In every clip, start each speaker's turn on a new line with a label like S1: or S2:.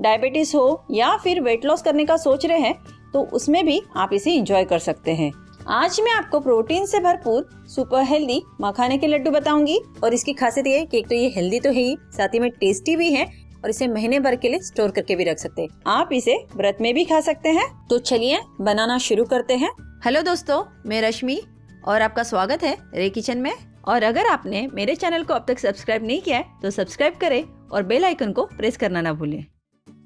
S1: Diabetes हो या फिर वेट लॉस करने का सोच रहे हैं तो उसमें भी आप इसे एंजॉय कर सकते हैं। आज मैं आपको प्रोटीन से भरपूर सुपर हेल्दी मखाने के लड्डू बताऊंगी और इसकी खासियत ये है कि एक तो ये हेल्दी तो है ही, साथ ही में टेस्टी भी है और इसे महीने भर के लिए स्टोर करके भी रख सकते हैं। आप इसे व्रत में भी खा सकते हैं। तो चलिए बनाना शुरू करते हैं। हेलो दोस्तों, मैं रश्मि और आपका स्वागत है रे किचन में। और अगर आपने मेरे चैनल को अब तक सब्सक्राइब नहीं किया है तो सब्सक्राइब करें और बेल आइकन को प्रेस करना ना भूलें।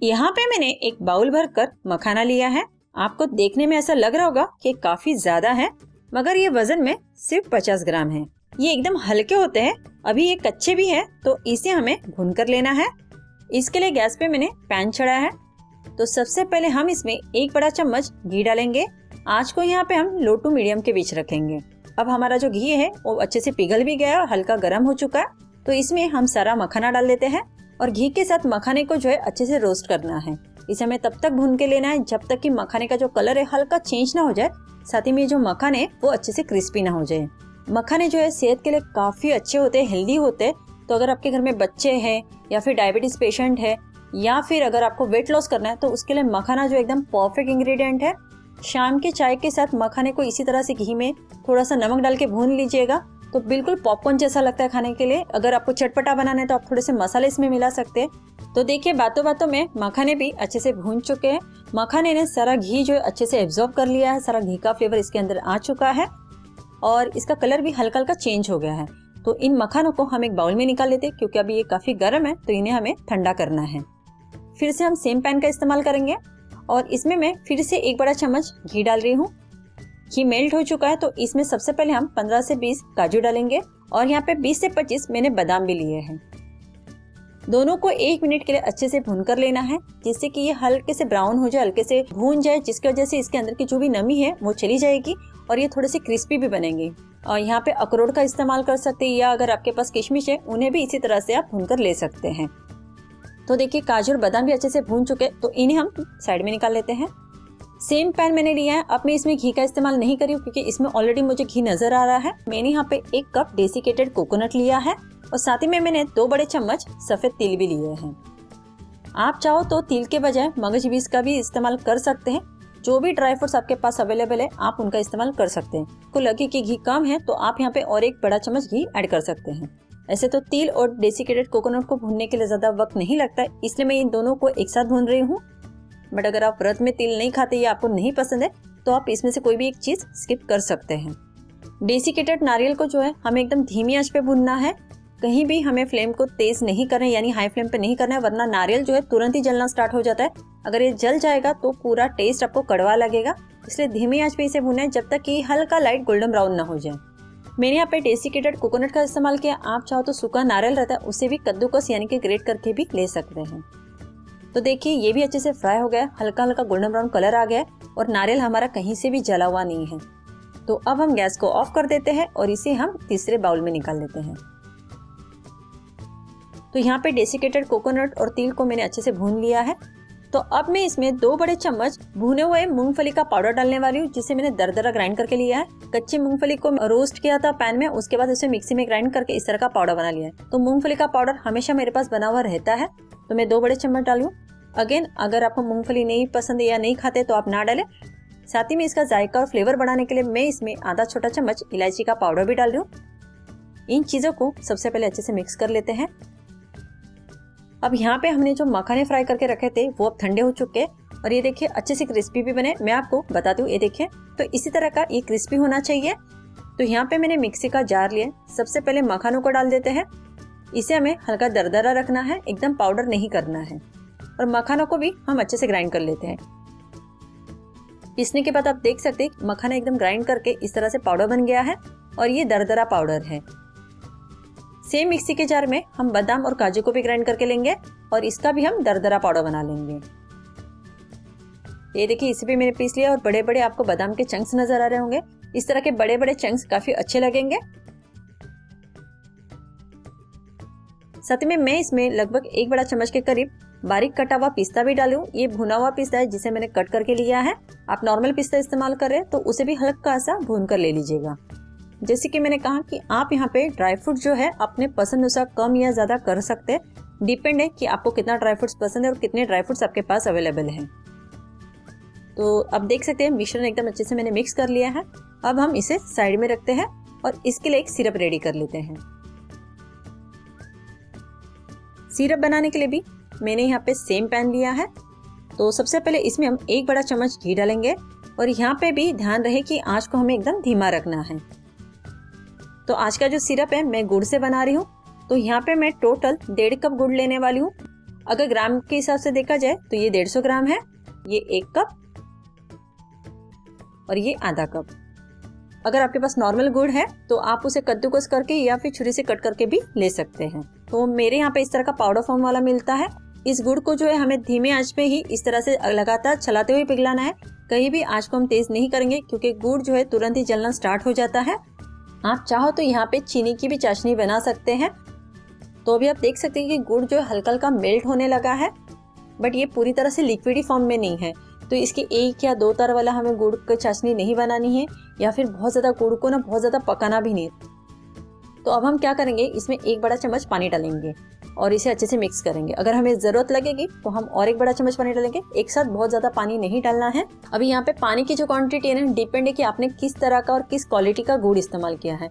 S1: यहाँ पे मैंने एक बाउल भरकर मखाना लिया है। आपको देखने में ऐसा लग रहा होगा कि काफी ज्यादा है, मगर ये वजन में सिर्फ 50 ग्राम है। ये एकदम हल्के होते हैं, अभी ये कच्चे भी है तो इसे हमें भून कर लेना है। इसके लिए गैस पे मैंने पैन चढ़ाया है। तो सबसे पहले हम इसमें 1 बड़ा चम्मच घी डालेंगे। आँच को यहाँ पे हम लो टू मीडियम के बीच रखेंगे। अब हमारा जो घी है वो अच्छे से पिघल भी गया और हल्का गर्म हो चुका है। तो इसमें हम सारा मखाना डाल देते हैं और घी के साथ मखाने को जो है अच्छे से रोस्ट करना है। इसे हमें तब तक भून के लेना है जब तक कि मखाने का जो कलर है हल्का चेंज ना हो जाए, साथ ही में जो मखाने है वो अच्छे से क्रिस्पी ना हो जाए। मखाने जो है सेहत के लिए काफी अच्छे होते हैं, हेल्दी होते हैं। तो अगर आपके घर में बच्चे हैं या फिर डायबिटीज पेशेंट है या फिर अगर आपको वेट लॉस करना है तो उसके लिए मखाना जो एकदम परफेक्ट इंग्रेडिएंट है। शाम के चाय के साथ मखाने को इसी तरह से घी में थोड़ा सा नमक डाल के भून लीजिएगा तो बिल्कुल पॉपकॉर्न जैसा लगता है खाने के लिए। अगर आपको चटपटा बनाना है तो आप थोड़े से मसाले इसमें मिला सकते हैं। तो देखिए बातों बातों में मखाने भी अच्छे से भून चुके हैं। मखाने ने सारा घी जो है अच्छे से एब्जॉर्ब कर लिया है, सारा घी का फ्लेवर इसके अंदर आ चुका है और इसका कलर भी हल्का हल्का चेंज हो गया है। तो इन मखानों को हम एक बाउल में निकाल लेते हैं क्योंकि अभी ये काफी गर्म है तो इन्हें हमें ठंडा करना है। फिर से हम सेम पैन का इस्तेमाल करेंगे और इसमें मैं फिर से 1 बड़ा चम्मच घी डाल रही हूँ। घी मेल्ट हो चुका है तो इसमें सबसे पहले हम 15 से 20 काजू डालेंगे और यहाँ पे 20 से 25 मैंने बादाम भी लिए हैं। दोनों को 1 मिनट के लिए अच्छे से भून कर लेना है जिससे कि ये हल्के से ब्राउन हो जाए, हल्के से भून जाए, जिसकी वजह से इसके अंदर की जो भी नमी है वो चली जाएगी और ये थोड़े से क्रिस्पी भी बनेंगे। और यहाँ पे अखरोट का इस्तेमाल कर सकते हैं या अगर आपके पास किशमिश है उन्हें भी इसी तरह से आप भून कर ले सकते हैं। तो देखिए काजू और बादाम भी अच्छे से भून चुके तो इन्हें हम साइड में निकाल लेते हैं। सेम पैन मैंने लिया है। अब मैं इसमें घी का इस्तेमाल नहीं करी क्योंकि इसमें ऑलरेडी मुझे घी नजर आ रहा है। मैंने यहाँ पे 1 कप डेसिकेटेड कोकोनट लिया है और साथ ही में मैंने 2 बड़े चम्मच सफेद तिल भी लिए हैं। आप चाहो तो तिल के बजाय मगज बीज का भी इस्तेमाल कर सकते हैं। जो भी ड्राई फ्रूट्स आपके पास अवेलेबल है आप उनका इस्तेमाल कर सकते हैं। आपको लगे कि घी कम है तो आप यहाँ पे और 1 बड़ा चम्मच घी ऐड कर सकते हैं। ऐसे तो तिल और डेसिकेटेड कोकोनट को भूनने के लिए ज्यादा वक्त नहीं लगता है, इसलिए मैं इन दोनों को एक साथ भून रही हूँ। बट अगर आप व्रत में तिल नहीं खाते या आपको नहीं पसंद है तो आप इसमें से कोई भी एक चीज स्किप कर सकते हैं। डेसिकेटेड नारियल को जो है हमें एकदम धीमी आंच पे भूनना है। कहीं भी हमें फ्लेम को तेज नहीं करना है, यानी हाई फ्लेम पे नहीं करना है, वरना नारियल जो है तुरंत ही जलना स्टार्ट हो जाता है। अगर ये जल जाएगा तो पूरा टेस्ट आपको कड़वा लगेगा, इसलिए धीमी आंच पे इसे भूनना है जब तक कि हल्का लाइट गोल्डन ब्राउन ना हो जाए। मैंने यहाँ पे डेसिकेटेड कोकोनट का इस्तेमाल किया। आप चाहो तो सूखा नारियल रहता है उसे भी कद्दूकस यानी कि ग्रेट करके भी ले सकते हैं। तो देखिए ये भी अच्छे से फ्राई हो गया, हल्का हल्का गोल्डन ब्राउन कलर आ गया और नारियल हमारा कहीं से भी जला हुआ नहीं है। तो अब हम गैस को ऑफ कर देते हैं और इसे हम तीसरे बाउल में निकाल लेते हैं। तो यहाँ पे डेसिकेटेड कोकोनट और तिल को मैंने अच्छे से भून लिया है। तो अब मैं इसमें 2 बड़े चम्मच भुने हुए मूंगफली का पाउडर डालने वाली हूँ, जिसे मैंने दरदरा ग्राइंड करके लिया है। कच्ची मूंगफली को रोस्ट किया था पैन में, उसके बाद उसे मिक्सी में ग्राइंड करके इस तरह का पाउडर बना लिया है। तो मूंगफली का पाउडर हमेशा मेरे पास बना हुआ रहता है तो मैं 2 बड़े चम्मच डालूं। अगेन अगर आपको मूंगफली नहीं पसंद है या नहीं खाते तो आप ना डालें। साथ ही में इसका जायका और फ्लेवर बढ़ाने के लिए मैं इसमें आधा छोटा चम्मच इलायची का पाउडर भी डाल रही हूँ। इन चीजों को सबसे पहले अच्छे से मिक्स कर लेते हैं। अब यहाँ पे हमने जो मखाने फ्राई करके रखे थे वो अब ठंडे हो चुके हैं और ये देखिए अच्छे से क्रिस्पी भी बने। मैं आपको बताती हूँ, ये देखिए तो इसी तरह का ये क्रिस्पी होना चाहिए। तो यहाँ पे मैंने मिक्सी का जार लिया। सबसे पहले मखानों को डाल देते हैं। इसे हमें हल्का दरदरा रखना है, एकदम पाउडर नहीं करना है। और मखानों को भी हम अच्छे से ग्राइंड कर लेते हैं। पीसने के बाद आप देख सकते हैं मखाना एकदम ग्राइंड करके इस तरह से पाउडर बन गया है और ये दरदरा पाउडर है। सेम मिक्सी के जार में हम बादाम और काजू को भी ग्राइंड करके लेंगे और इसका भी हम दरदरा पाउडर बना लेंगे। ये देखिए इसे भी मैंने पीस लिया और बड़े बड़े आपको बादाम के चंक्स नजर आ रहे होंगे। इस तरह के बड़े बड़े चंक्स काफी अच्छे लगेंगे। साथ में मैं इसमें लगभग 1 बड़ा चम्मच के करीब बारीक कटा हुआ पिस्ता भी डालूं। ये भुना हुआ पिस्ता है जिसे मैंने कट करके लिया है। आप नॉर्मल पिस्ता इस्तेमाल करें तो उसे भी हल्का सा भून कर ले लीजिएगा। जैसे कि मैंने कहा कि आप यहाँ पे ड्राई फ्रूट जो है अपने पसंद अनुसार कम या ज्यादा कर सकते हैं। डिपेंड है कि आपको कितना ड्राई फ्रूट्स पसंद है और कितने ड्राई फ्रूट्स आपके पास अवेलेबल हैं। तो अब देख सकते हैं मिश्रण एकदम अच्छे से मैंने मिक्स कर लिया है। अब हम इसे साइड में रखते हैं और इसके लिए एक सिरप रेडी कर लेते हैं। सिरप बनाने के लिए भी मैंने यहाँ पे सेम पैन लिया है। तो सबसे पहले इसमें हम 1 बड़ा चम्मच घी डालेंगे और यहाँ पे भी ध्यान रहे कि आंच को हमें एकदम धीमा रखना है। तो आज का जो सिरप है मैं गुड़ से बना रही हूँ, तो यहाँ पे मैं टोटल 1.5 कप गुड़ लेने वाली हूँ। अगर ग्राम के हिसाब से देखा जाए तो ये 150 ग्राम है, ये 1 कप और ये आधा कप। अगर आपके पास नॉर्मल गुड़ है तो आप उसे कद्दूकस करके या फिर छुरी से कट करके भी ले सकते हैं। तो मेरे यहाँ पे इस तरह का पाउडर फॉर्म वाला मिलता है। इस गुड़ को जो है हमें धीमे आंच पे ही इस तरह से लगातार चलाते हुए पिघलाना है। कहीं भी आंच को हम तेज नहीं करेंगे क्योंकि गुड़ जो है तुरंत ही जलना स्टार्ट हो जाता है। आप चाहो तो यहाँ पे चीनी की भी चाशनी बना सकते हैं। तो अभी आप देख सकते हैं कि गुड़ जो है हल्का हल्का मेल्ट होने लगा है, बट ये पूरी तरह से लिक्विडी फॉर्म में नहीं है। तो इसके 1 या 2 तार वाला हमें गुड़ की चाशनी नहीं बनानी है या फिर बहुत ज़्यादा गुड़ को ना बहुत ज़्यादा पकाना भी नहीं। तो अब हम क्या करेंगे, इसमें 1 बड़ा चम्मच पानी डालेंगे और इसे अच्छे से मिक्स करेंगे। अगर हमें ज़रूरत लगेगी तो हम और 1 बड़ा चम्मच पानी डालेंगे। एक साथ बहुत ज़्यादा पानी नहीं डालना है। अभी यहाँ पे पानी की जो क्वांटिटी है ना, डिपेंड है कि आपने किस तरह का और किस क्वालिटी का गुड़ इस्तेमाल किया है।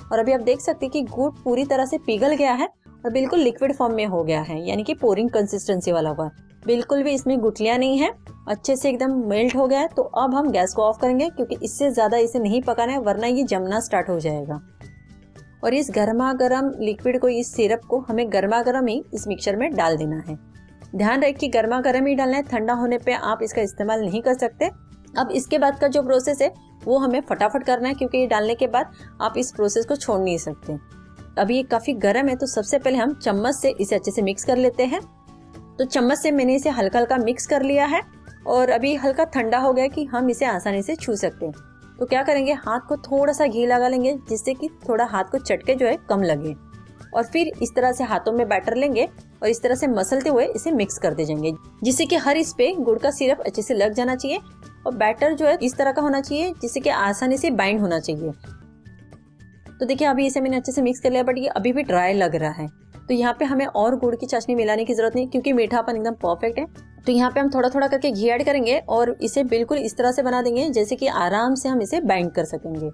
S1: और अभी आप देख सकते हैं कि गुड़ पूरी तरह से पिघल गया है और बिल्कुल लिक्विड फॉर्म में हो गया है, यानी कि पोरिंग कंसिस्टेंसी वाला हुआ है। बिल्कुल भी इसमें गुठलियाँ नहीं है, अच्छे से एकदम मेल्ट हो गया है। तो अब हम गैस को ऑफ करेंगे क्योंकि इससे ज़्यादा इसे नहीं पकाना है, वरना ये जमना स्टार्ट हो जाएगा। और इस गर्मा गर्म लिक्विड को, इस सिरप को हमें गर्मा गर्म ही इस मिक्सचर में डाल देना है। ध्यान रखें कि गर्मा गर्म ही डालना है, ठंडा होने पे आप इसका इस्तेमाल नहीं कर सकते। अब इसके बाद का जो प्रोसेस है वो हमें फटाफट करना है क्योंकि ये डालने के बाद आप इस प्रोसेस को छोड़ नहीं सकते। अभी ये काफ़ी गर्म है, तो सबसे पहले हम चम्मच से इसे अच्छे से मिक्स कर लेते हैं। तो चम्मच से मैंने इसे हल्का हल्का मिक्स कर लिया है और अभी हल्का ठंडा हो गया कि हम इसे आसानी से छू सकते हैं। तो क्या करेंगे, हाथ को थोड़ा सा घी लगा लेंगे जिससे कि थोड़ा हाथ को चटके जो है कम लगे। और फिर इस तरह से हाथों में बैटर लेंगे और इस तरह से मसलते हुए इसे मिक्स करते जाएंगे, जिससे कि हर इस पे गुड़ का सिरप अच्छे से लग जाना चाहिए और बैटर जो है इस तरह का होना चाहिए जिससे कि आसानी से बाइंड होना चाहिए। तो देखिए अभी इसे मैंने अच्छे से मिक्स कर लिया, बट ये अभी भी ड्राई लग रहा है। तो यहाँ पे हमें और गुड़ की चाशनी मिलाने की जरूरत नहीं क्योंकि मीठापन एकदम परफेक्ट है। तो यहाँ पे हम थोड़ा थोड़ा करके घी ऐड करेंगे और इसे बिल्कुल इस तरह से बना देंगे जैसे कि आराम से हम इसे बाइंड कर सकेंगे।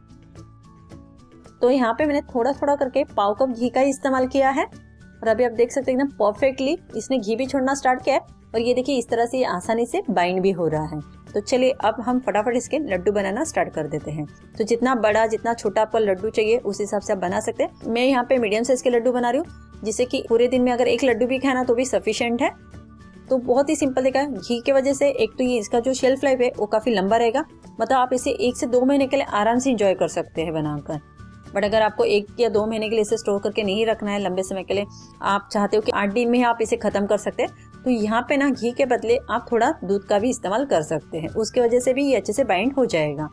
S1: तो यहाँ पे मैंने थोड़ा थोड़ा करके पाव कप घी का इस्तेमाल किया है और अभी आप देख सकते हैं एकदम परफेक्टली इसने घी भी छोड़ना स्टार्ट किया है और ये देखिए इस तरह से ये आसानी से बाइंड भी हो रहा है। तो चलिए अब हम फटाफट इसके लड्डू बनाना स्टार्ट कर देते हैं। तो जितना बड़ा जितना छोटा आपको लड्डू चाहिए उस हिसाब से आप बना सकते हैं। मैं यहाँ पे मीडियम साइज के लड्डू बना रही हूँ, जिससे कि पूरे दिन में अगर 1 लड्डू भी खाना तो भी सफिशिएंट है। तो बहुत ही सिंपल देखा, घी की वजह से एक तो ये इसका जो शेल्फ लाइफ है वो काफ़ी लंबा रहेगा, मतलब आप इसे 1 से 2 महीने के लिए आराम से इंजॉय कर सकते हैं बनाकर। बट अगर आपको 1 या 2 महीने के लिए इसे स्टोर करके नहीं रखना है लंबे समय के लिए, आप चाहते हो कि 8 दिन में आप इसे ख़त्म कर सकते हैं, तो यहाँ पे ना घी के बदले आप थोड़ा दूध का भी इस्तेमाल कर सकते हैं। उसकी वजह से भी ये अच्छे से बाइंड हो जाएगा।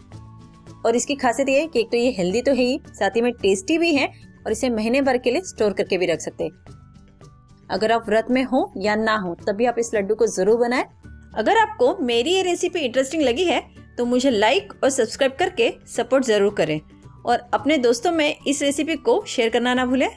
S1: और इसकी खासियत ये है कि एक तो ये हेल्दी तो है ही, साथ ही में टेस्टी भी है और इसे महीने भर के लिए स्टोर करके भी रख सकते हैं। अगर आप व्रत में हो या ना हो तभी आप इस लड्डू को जरूर बनाएं। अगर आपको मेरी ये रेसिपी इंटरेस्टिंग लगी है तो मुझे लाइक और सब्सक्राइब करके सपोर्ट जरूर करें और अपने दोस्तों में इस रेसिपी को शेयर करना ना भूलें।